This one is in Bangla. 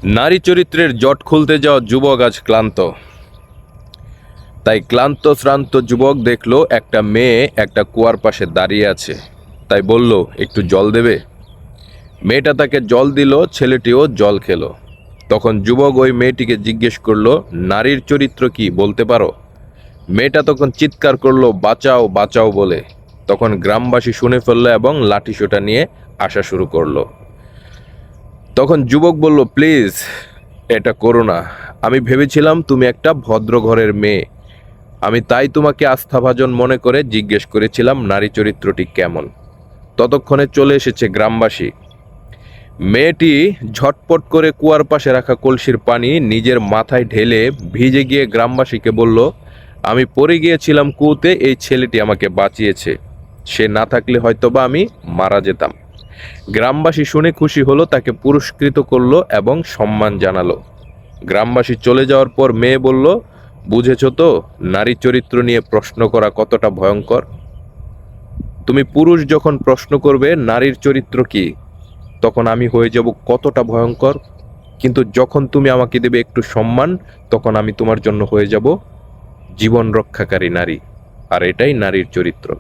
নারী চরিত্রের জট খুলতে যাওয়া যুবক আজ ক্লান্ত। তাই ক্লান্ত শ্রান্ত যুবক দেখলো একটা মেয়ে একটা কুয়ার পাশে দাঁড়িয়ে আছে। তাই বলল, একটু জল দেবে? মেয়েটা তাকে জল দিল, ছেলেটিও জল খেলো। তখন যুবক ওই মেয়েটিকে জিজ্ঞেস করলো, নারীর চরিত্র কি বলতে পারো? মেয়েটা তখন চিৎকার করলো, বাঁচাও বাঁচাও বলে। তখন গ্রামবাসী শুনে ফেললো এবং লাঠিসোঁটা নিয়ে আসা শুরু করলো। তখন যুবক বলল, প্লিজ এটা করো না। আমি ভেবেছিলাম তুমি একটা ভদ্র ঘরের মেয়ে। আমি তাই তোমাকে আস্থাভাজন মনে করে জিজ্ঞেস করেছিলাম নারী চরিত্রটি কেমন। ততক্ষণে চলে এসেছে গ্রামবাসী। মেয়েটি ঝটপট করে কুয়ার পাশে রাখা কলসির পানি নিজের মাথায় ঢেলে ভিজে গিয়ে গ্রামবাসীকে বলল, আমি পড়ে গিয়েছিলাম কুয়োতে, এই ছেলেটি আমাকে বাঁচিয়েছে। সে না থাকলে হয়তোবা আমি মারা যেতাম। গ্রামবাসী শুনে খুশি হলো, তাকে পুরস্কৃত করলো এবং সম্মান জানালো। গ্রামবাসী চলে যাওয়ার পর মেয়ে বলল, বুঝেছ তো নারী চরিত্র নিয়ে প্রশ্ন করা কতটা ভয়ঙ্কর। তুমি পুরুষ যখন প্রশ্ন করবে নারীর চরিত্র কি, তখন আমি হয়ে যাব কতটা ভয়ঙ্কর। কিন্তু যখন তুমি আমাকে দেবে একটু সম্মান, তখন আমি তোমার জন্য হয়ে যাব জীবন রক্ষাকারী নারী। আর এটাই নারীর চরিত্র।